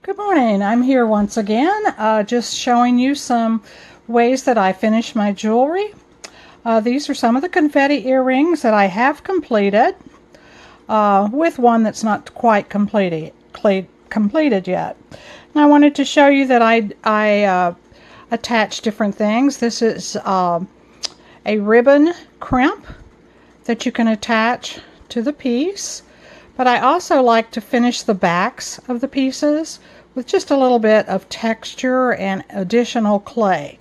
Good morning. I'm here once again, just showing you some ways that I finish my jewelry. These are some of the confetti earrings that I have completed, with one that's not quite completed yet. And I wanted to show you that I attach different things. This is a ribbon crimp that you can attach to the piece. But I also like to finish the backs of the pieces with just a little bit of texture and additional clay.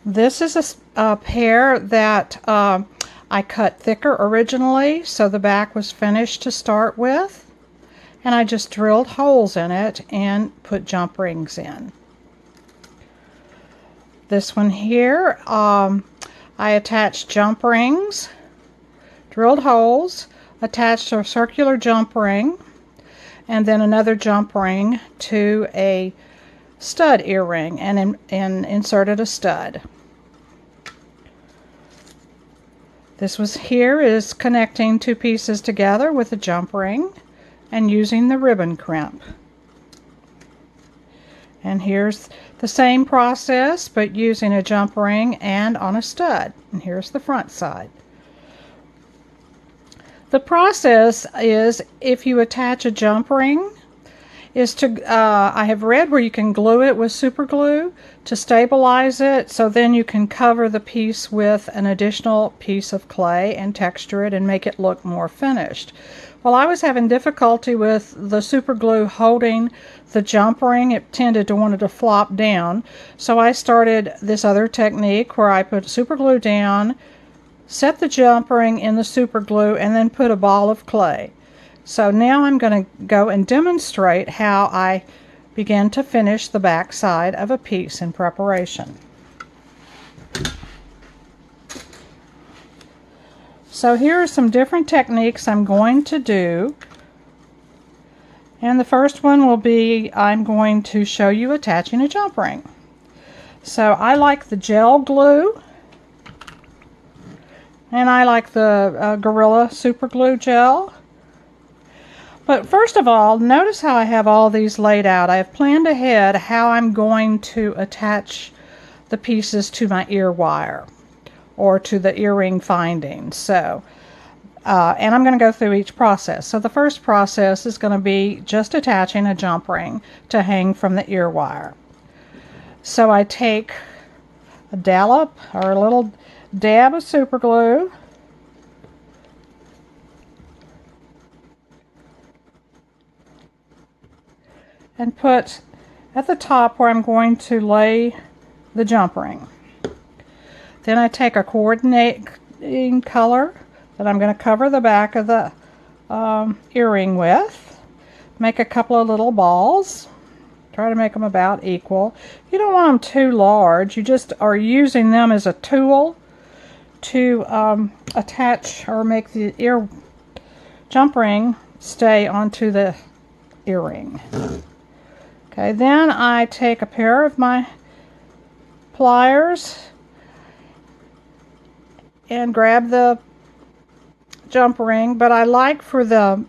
This is a pair that I cut thicker originally, so the back was finished to start with. And I just drilled holes in it and put jump rings in. This one here, I attached jump rings, drilled holes, attached a circular jump ring, and then another jump ring to a stud earring and inserted a stud. This here is connecting two pieces together with a jump ring and using the ribbon crimp. And here's the same process, but using a jump ring and on a stud. And here's the front side. The process is, if you attach a jump ring, is to, I have read where you can glue it with super glue to stabilize it, so then you can cover the piece with an additional piece of clay and texture it and make it look more finished. Well, I was having difficulty with the super glue holding the jump ring. It tended to want it to flop down, so I started this other technique where I put super glue down, set the jump ring in the super glue, and then put a ball of clay. So now I'm going to go and demonstrate how I begin to finish the back side of a piece in preparation. So here are some different techniques I'm going to do. And the first one will be, I'm going to show you attaching a jump ring. So I like the gel glue. And I like the Gorilla Super Glue Gel. But first of all, notice how I have all these laid out. I have planned ahead how I'm going to attach the pieces to my ear wire or to the earring finding. So, and I'm going to go through each process. So the first process is going to be just attaching a jump ring to hang from the ear wire. So I take a dollop or a little dab of super glue, and put at the top where I'm going to lay the jump ring. Then I take a coordinating color that I'm going to cover the back of the earring with, make a couple of little balls, try to make them about equal. You don't want them too large, you just are using them as a tool to attach or make the ear jump ring stay onto the earring. Okay, then I take a pair of my pliers and grab the jump ring, but I like for the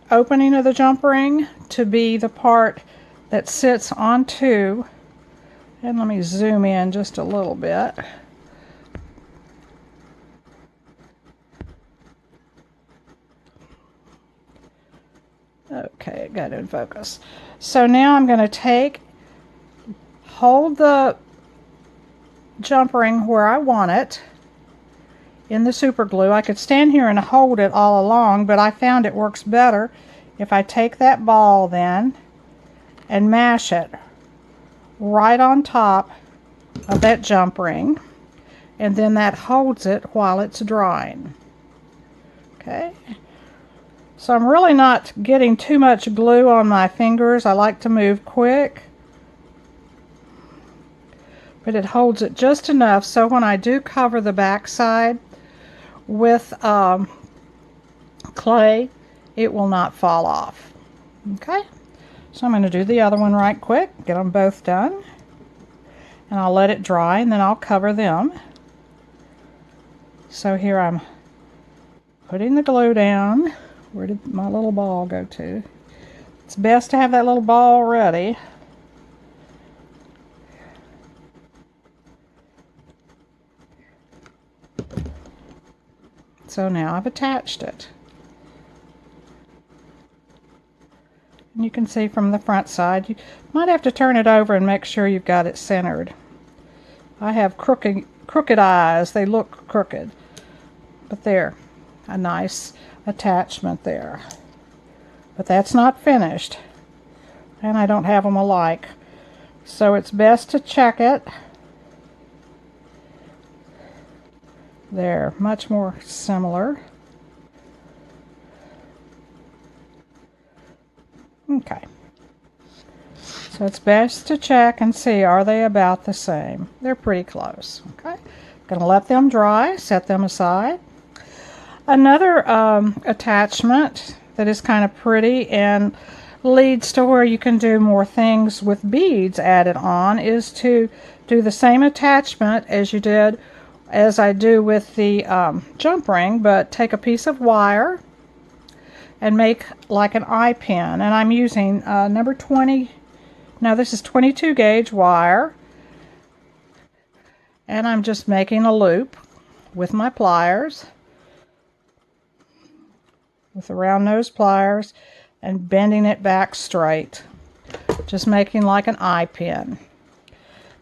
opening of the jump ring to be the part that sits onto, and let me zoom in just a little bit. Okay, it got in focus. So now I'm going to hold the jump ring where I want it in the super glue. I could stand here and hold it all along, but I found it works better if I take that ball then and mash it right on top of that jump ring, and then that holds it while it's drying. Okay. So I'm really not getting too much glue on my fingers. I like to move quick. But it holds it just enough so when I do cover the back side with clay, it will not fall off. Okay? So I'm going to do the other one right quick, get them both done. And I'll let it dry and then I'll cover them. So here I'm putting the glue down. Where did my little ball go to? It's best to have that little ball ready. So now I've attached it. And you can see from the front side, you might have to turn it over and make sure you've got it centered. I have crooked eyes. They look crooked. But there, a nice attachment there. But that's not finished. And I don't have them alike. So it's best to check it. There, much more similar. Okay. So it's best to check and see, are they about the same? They're pretty close. Okay. Gonna let them dry, set them aside. Another attachment that is kind of pretty and leads to where you can do more things with beads added on is to do the same attachment as I do with the jump ring, but take a piece of wire and make like an eye pin. And I'm using number 20, now this is 22 gauge wire, and I'm just making a loop with my pliers, with the round nose pliers, and bending it back straight, just making like an eye pin.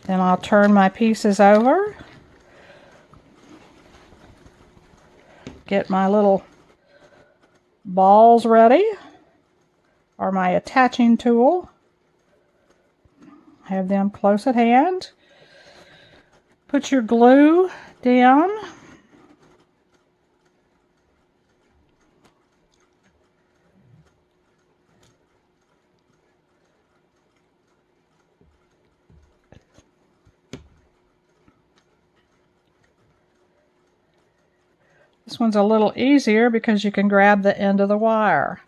Then I'll turn my pieces over, get my little balls ready, or my attaching tool, have them close at hand. Put your glue down. This one's a little easier because you can grab the end of the wire.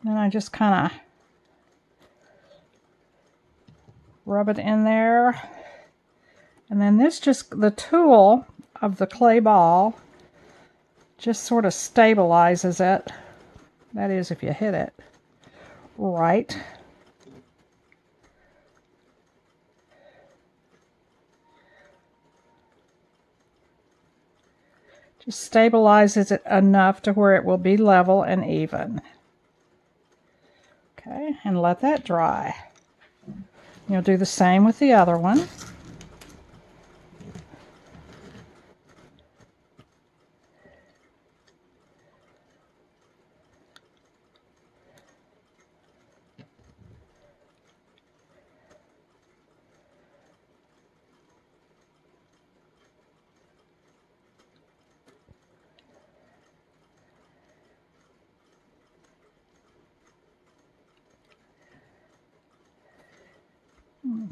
Then I just kind of rub it in there. And then the tool of the clay ball just sort of stabilizes it. That is, if you hit it right. Just stabilizes it enough to where it will be level and even. Okay, and let that dry. You'll do the same with the other one.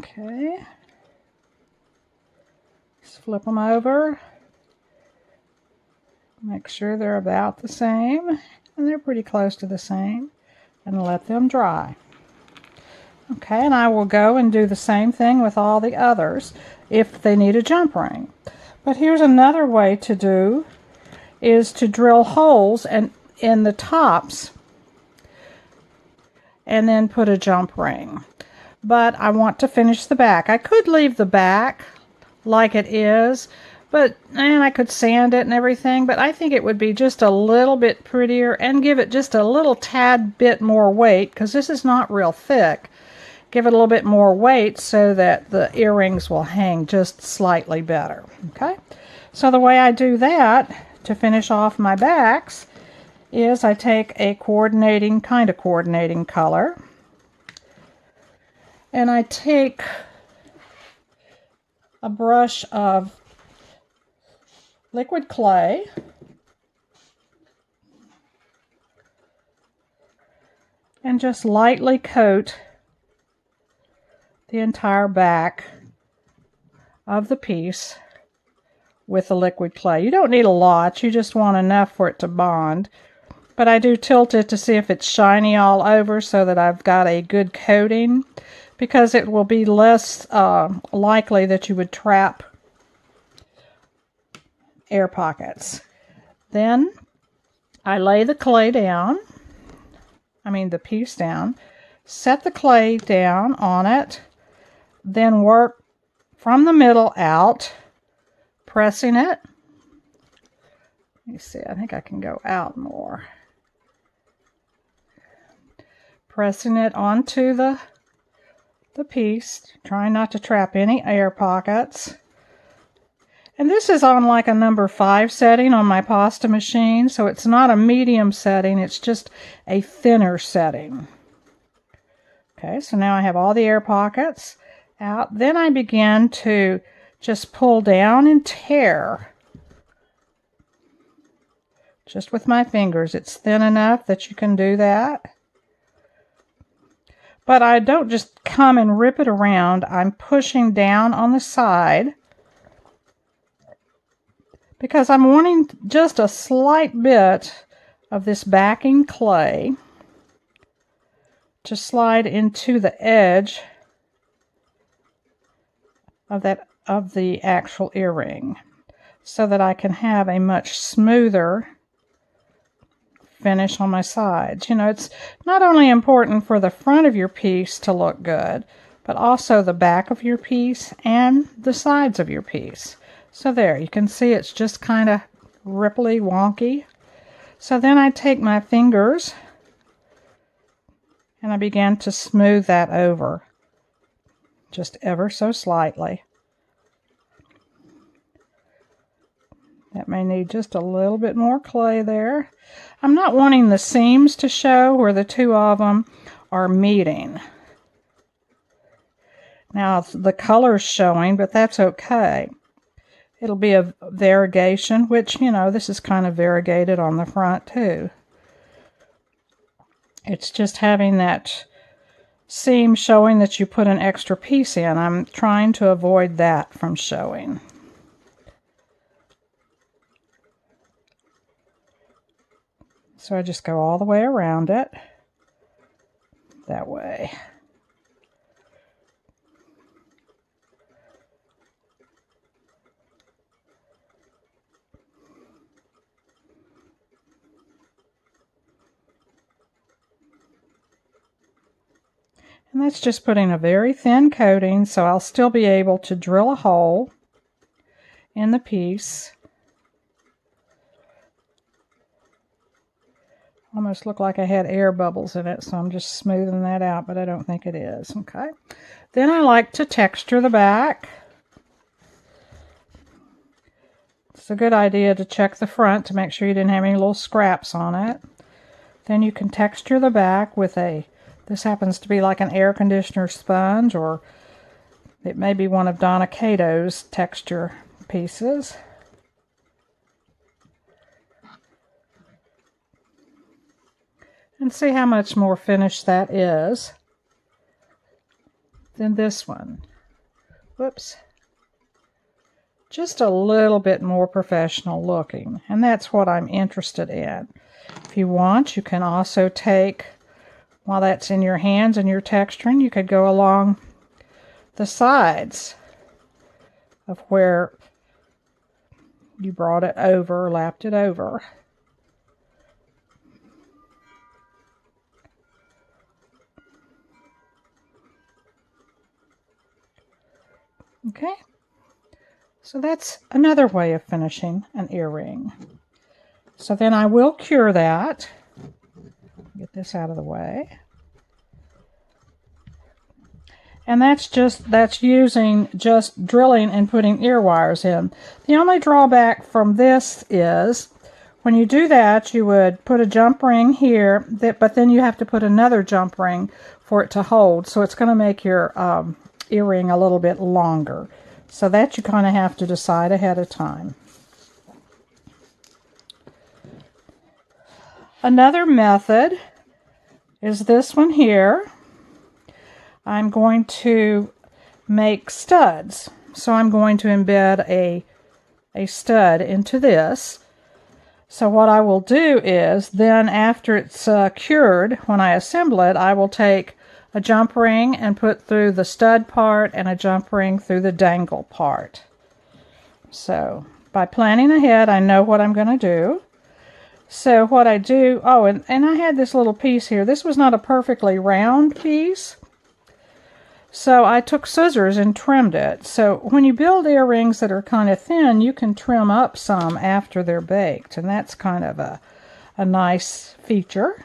Okay, just flip them over, make sure they're about the same, and they're pretty close to the same, and let them dry. Okay, and I will go and do the same thing with all the others if they need a jump ring. But here's another way to do, is to drill holes in the tops and then put a jump ring. But I want to finish the back. I could leave the back like it is, and I could sand it and everything, but I think it would be just a little bit prettier and give it just a little tad bit more weight, because this is not real thick. Give it a little bit more weight so that the earrings will hang just slightly better. Okay, so the way I do that to finish off my backs is I take a coordinating color, and I take a brush of liquid clay, and just lightly coat the entire back of the piece with the liquid clay. You don't need a lot, you just want enough for it to bond. But I do tilt it to see if it's shiny all over so that I've got a good coating, because it will be less likely that you would trap air pockets. Then I lay the clay down, the piece down, set the clay down on it, then work from the middle out, pressing it. Let me see, I think I can go out more. Pressing it onto the piece, trying not to trap any air pockets. And this is on like a number 5 setting on my pasta machine, so it's not a medium setting, it's just a thinner setting. Okay, so now I have all the air pockets out. Then I begin to just pull down and tear. Just with my fingers. It's thin enough that you can do that. But I don't just come and rip it around. I'm pushing down on the side because I'm wanting just a slight bit of this backing clay to slide into the edge of the actual earring so that I can have a much smoother finish on my sides. You know, it's not only important for the front of your piece to look good, but also the back of your piece and the sides of your piece. So there, you can see it's just kind of ripply, wonky. So then I take my fingers and I begin to smooth that over, just ever so slightly. That may need just a little bit more clay there. I'm not wanting the seams to show where the two of them are meeting. Now the color's showing, but that's okay. It'll be a variegation, which, you know, this is kind of variegated on the front too. It's just having that seam showing that you put an extra piece in. I'm trying to avoid that from showing. So I just go all the way around it, that way. And that's just putting a very thin coating, so I'll still be able to drill a hole in the piece. Almost looked like I had air bubbles in it, so I'm just smoothing that out, but I don't think it is. Okay. Then I like to texture the back. It's a good idea to check the front to make sure you didn't have any little scraps on it. Then you can texture the back with this happens to be like an air conditioner sponge, or it may be one of Donna Cato's texture pieces. And see how much more finished that is than this one. Whoops. Just a little bit more professional looking, and that's what I'm interested in. If you want, you can also take, while that's in your hands and you're texturing, you could go along the sides of where you brought it over, lapped it over. Okay, so that's another way of finishing an earring. So then I will cure that. Get this out of the way. And that's using just drilling and putting ear wires in. The only drawback from this is when you do that, you would put a jump ring here, but then you have to put another jump ring for it to hold. So it's going to make your earring a little bit longer. So that you kind of have to decide ahead of time. Another method is this one here. I'm going to make studs. So I'm going to embed a stud into this. So what I will do is then after it's cured, when I assemble it, I will take a jump ring and put through the stud part and a jump ring through the dangle part. So by planning ahead, I know what I'm going to do. So what I do, oh, and I had this little piece here. This was not a perfectly round piece. So I took scissors and trimmed it. So when you build earrings that are kind of thin, you can trim up some after they're baked. And that's kind of a nice feature.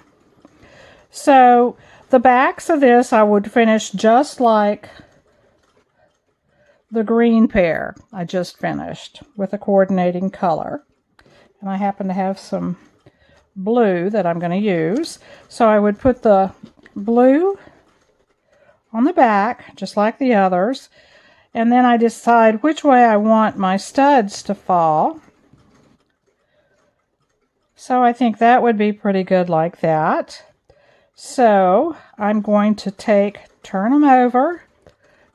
So the backs of this I would finish just like the green pair I just finished with a coordinating color. And I happen to have some blue that I'm going to use. So I would put the blue on the back, just like the others, and then I decide which way I want my studs to fall. So I think that would be pretty good like that. So I'm going to turn them over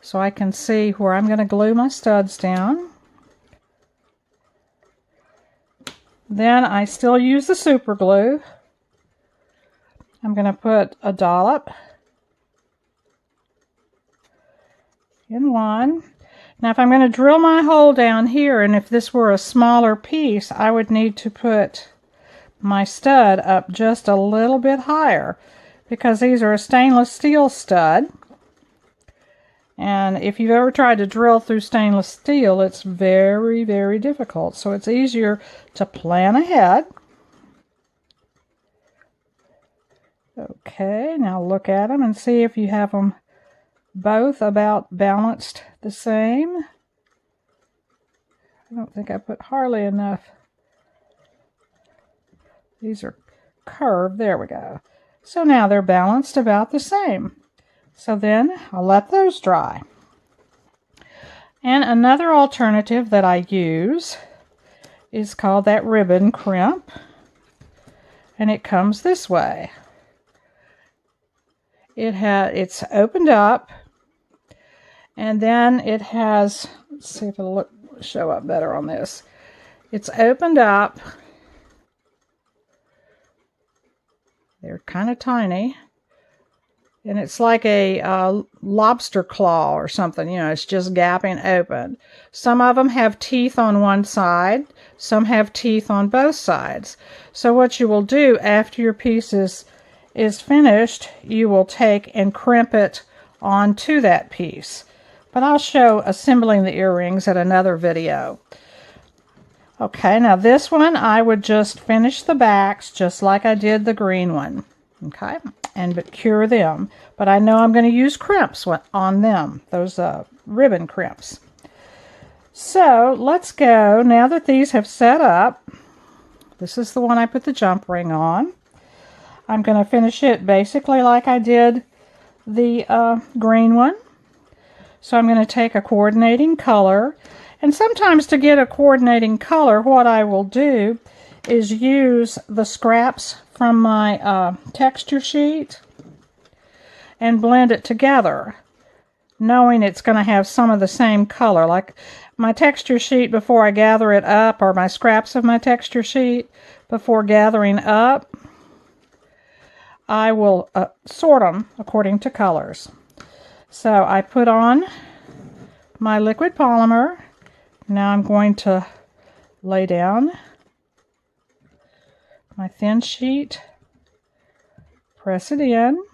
so I can see where I'm going to glue my studs down. Then I still use the super glue. I'm going to put a dollop in one. Now if I'm going to drill my hole down here, and if this were a smaller piece, I would need to put my stud up just a little bit higher, because these are a stainless steel stud. And if you've ever tried to drill through stainless steel, it's very, very difficult. So it's easier to plan ahead. Okay, now look at them and see if you have them both about balanced the same. I don't think I put hardly enough. These are curved. There we go. So now they're balanced about the same. So then I'll let those dry. And another alternative that I use is called that ribbon crimp. And it comes this way. It's opened up, and then it has, let's see if it'll show up better on this. It's opened up. They're kind of tiny, and it's like a lobster claw or something. You know, it's just gapping open. Some of them have teeth on one side. Some have teeth on both sides. So what you will do after your piece is finished, you will take and crimp it onto that piece. But I'll show assembling the earrings at another video. Okay, now this one I would just finish the backs just like I did the green one. Okay, but cure them. But I know I'm going to use crimps on them, those ribbon crimps. So let's go, now that these have set up, this is the one I put the jump ring on. I'm going to finish it basically like I did the green one. So I'm going to take a coordinating color. And sometimes to get a coordinating color, what I will do is use the scraps from my texture sheet and blend it together, knowing it's going to have some of the same color. Like my texture sheet before I gather it up, or my scraps of my texture sheet before gathering up, I will sort them according to colors. So I put on my liquid polymer. Now I'm going to lay down my thin sheet, press it in,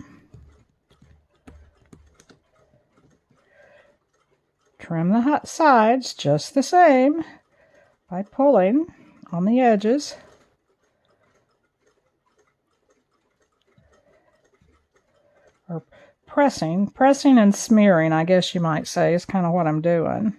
trim the hot sides just the same by pulling on the edges. Or pressing and smearing, I guess you might say, is kind of what I'm doing.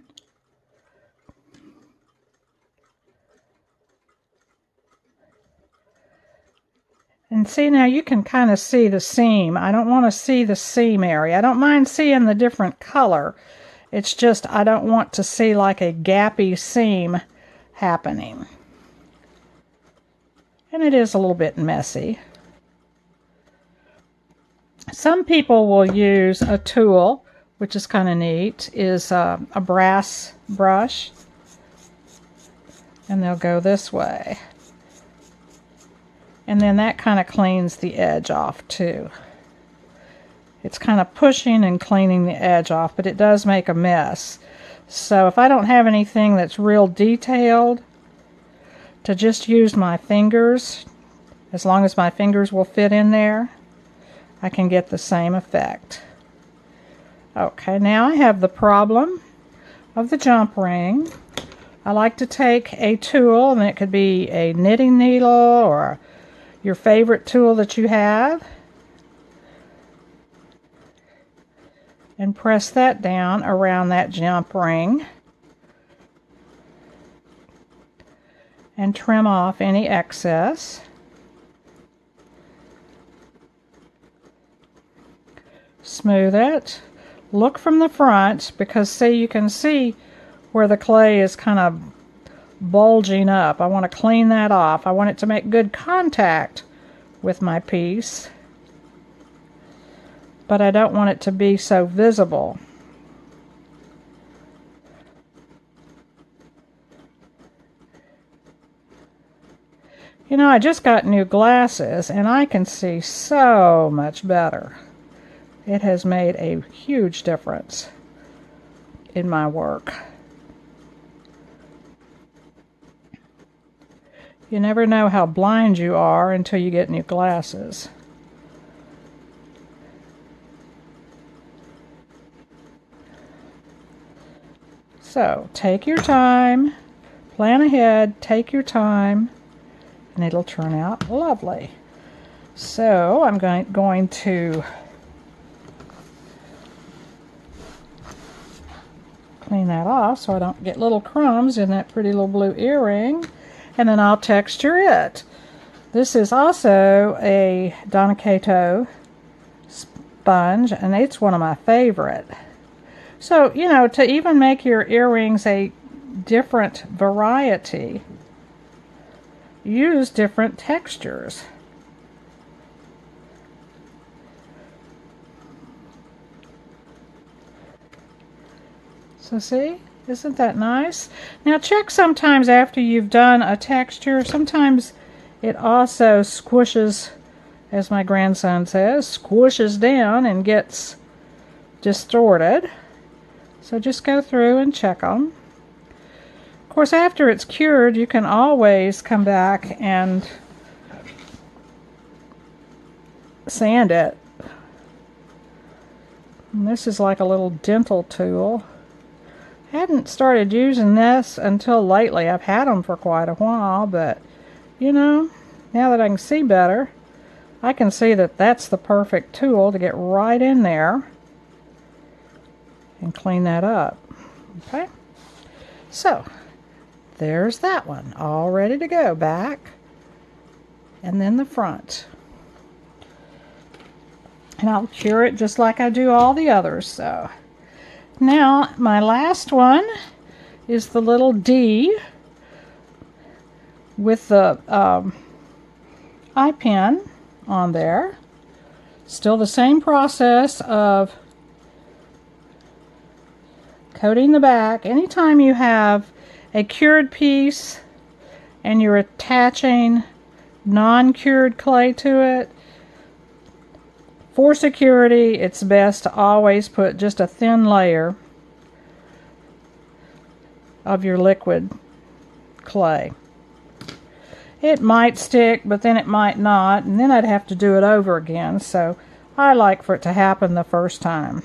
And see, now you can kind of see the seam. I don't want to see the seam area. I don't mind seeing the different color. It's just I don't want to see like a gappy seam happening. And it is a little bit messy. Some people will use a tool, which is kind of neat, is a brass brush. And they'll go this way. And then that kind of cleans the edge off too. It's kind of pushing and cleaning the edge off, but it does make a mess. So if I don't have anything that's real detailed, to just use my fingers. As long as my fingers will fit in there, I can get the same effect. Okay, now I have the problem of the jump ring. I like to take a tool, and it could be a knitting needle or your favorite tool that you have, and press that down around that jump ring and trim off any excess. Smooth it. Look from the front, because see, you can see where the clay is kind of bulging up. I want to clean that off. I want it to make good contact with my piece, but I don't want it to be so visible. You know, I just got new glasses and I can see so much better. It has made a huge difference in my work. You never know how blind you are until you get new glasses. So, take your time, plan ahead, take your time, and it'll turn out lovely. So, I'm going to clean that off so I don't get little crumbs in that pretty little blue earring, and then I'll texture it. This is also a Donna Kato sponge, and it's one of my favorite. So, you know, to even make your earrings a different variety, use different textures. So see, isn't that nice? Now check sometimes after you've done a texture, sometimes it also squishes, as my grandson says, squishes down and gets distorted. So just go through and check them. Of course, after it's cured, you can always come back and sand it. And this is like a little dental tool. I hadn't started using this until lately. I've had them for quite a while, but you know, now that I can see better, I can see that that's the perfect tool to get right in there and clean that up. Okay, so there's that one all ready to go. Back and then the front, and I'll cure it just like I do all the others. So now my last one is the little D with the eye pin on there. Still the same process of coating the back. Anytime you have a cured piece and you're attaching non-cured clay to it, for security, it's best to always put just a thin layer of your liquid clay. It might stick, but then it might not, and then I'd have to do it over again. So I like for it to happen the first time.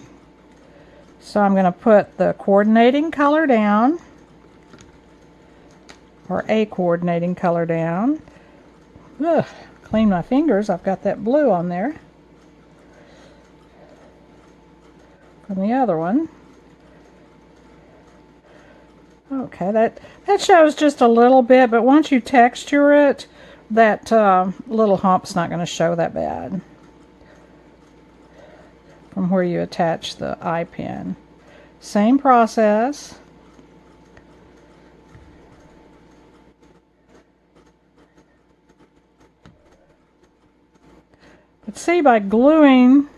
So I'm going to put the coordinating color down, or a coordinating color down. Ugh, clean my fingers, I've got that blue on there from the other one. Okay, that shows just a little bit, but once you texture it, that little hump's not going to show that bad from where you attach the eye pin. Same process. But see, by gluing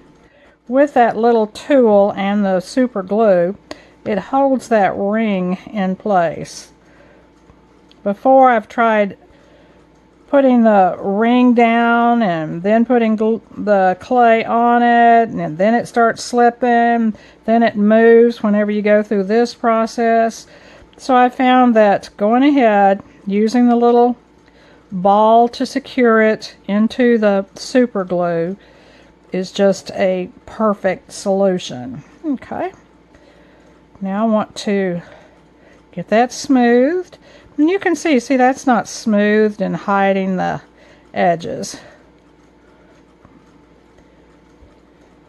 with that little tool and the super glue, it holds that ring in place. Before, I've tried putting the ring down and then putting the clay on it, and then it starts slipping, then it moves whenever you go through this process. So I found that going ahead, using the little ball to secure it into the super glue is just a perfect solution. Okay. Now I want to get that smoothed. And you can see that's not smoothed and hiding the edges.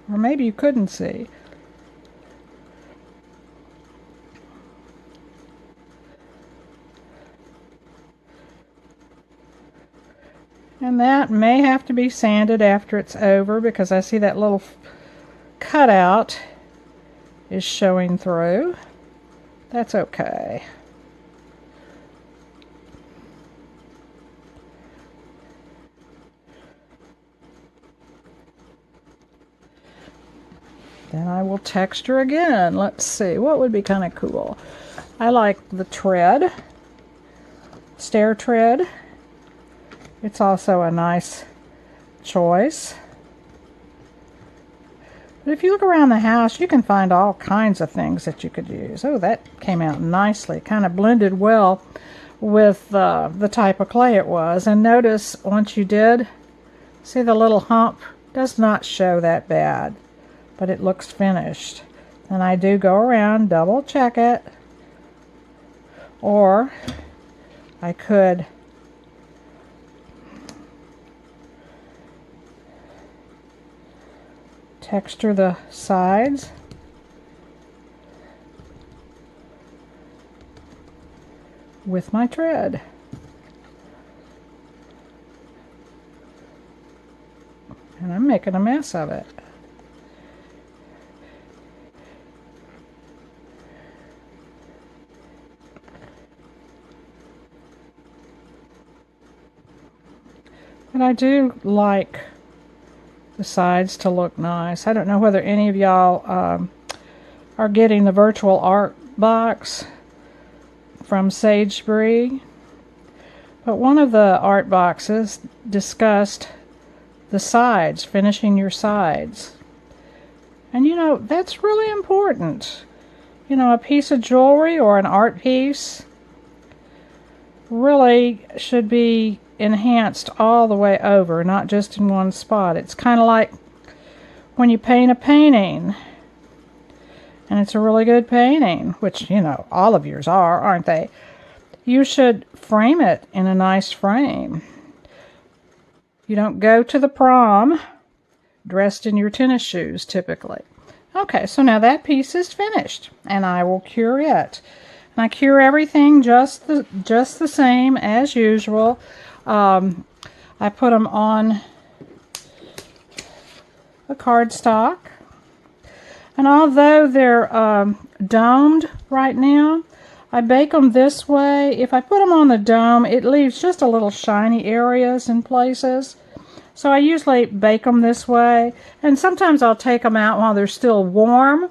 Or maybe you couldn't see. And that may have to be sanded after it's over because I see that little cutout is showing through. That's okay. Then I will texture again. Let's see, what would be kind of cool? I like the tread, stair tread. It's also a nice choice. But if you look around the house, you can find all kinds of things that you could use. Oh, that came out nicely. Kind of blended well with the type of clay it was. And notice once you did, see the little hump does not show that bad, but it looks finished. And I do go around, double check it, or I could texture the sides. With my tread. And I'm making a mess of it. And I do like the sides to look nice. I don't know whether any of y'all are getting the virtual art box from Sagebri, but one of the art boxes discussed the sides, finishing your sides. And you know, that's really important. You know, a piece of jewelry or an art piece really should be enhanced all the way over, not just in one spot. It's kind of like when you paint a painting, and it's a really good painting, which, you know, all of yours are, aren't they? You should frame it in a nice frame. You don't go to the prom dressed in your tennis shoes, typically. Okay, so now that piece is finished, and I will cure it. And I cure everything just the same as usual. I put them on a cardstock, and although they're domed right now, I bake them this way. If I put them on the dome, it leaves just a little shiny areas in places. So I usually bake them this way, and sometimes I'll take them out while they're still warm,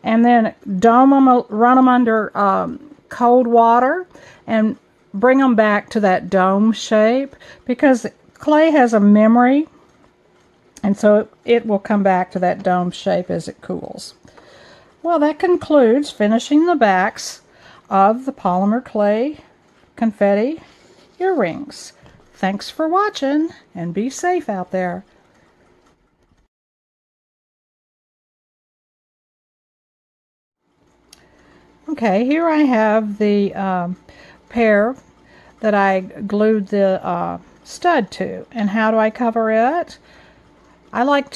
and then dome them, run them under cold water, and bring them back to that dome shape, because clay has a memory, and so it will come back to that dome shape as it cools. Well, that concludes finishing the backs of the polymer clay confetti earrings. Thanks for watching, and be safe out there. Okay, here I have the pair that I glued the stud to. And how do I cover it?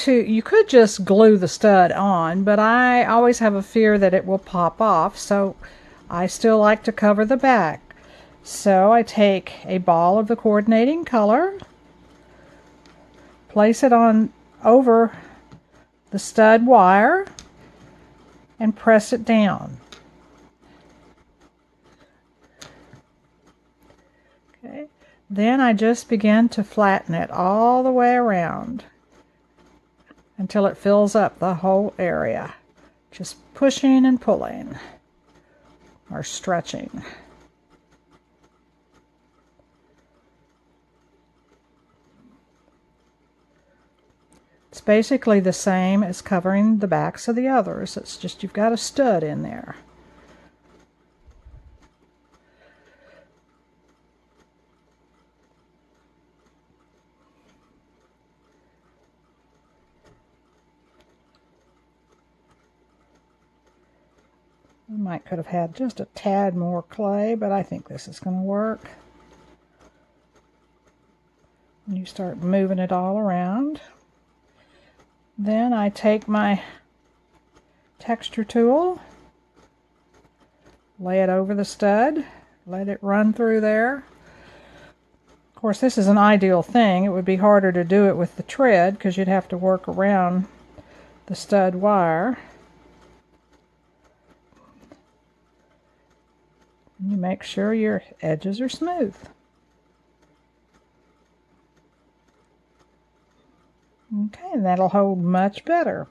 You could just glue the stud on, but I always have a fear that it will pop off, so I still like to cover the back. So I take a ball of the coordinating color, place it on over the stud wire, and press it down. Okay. Then I just begin to flatten it all the way around until it fills up the whole area. Just pushing and pulling, or stretching. It's basically the same as covering the backs of the others. It's just you've got a stud in there. I might could have had just a tad more clay, but I think this is going to work. And you start moving it all around. Then I take my texture tool, lay it over the stud, let it run through there. Of course, this is an ideal thing. It would be harder to do it with the tread because you'd have to work around the stud wire. And you make sure your edges are smooth. Okay, and that'll hold much better.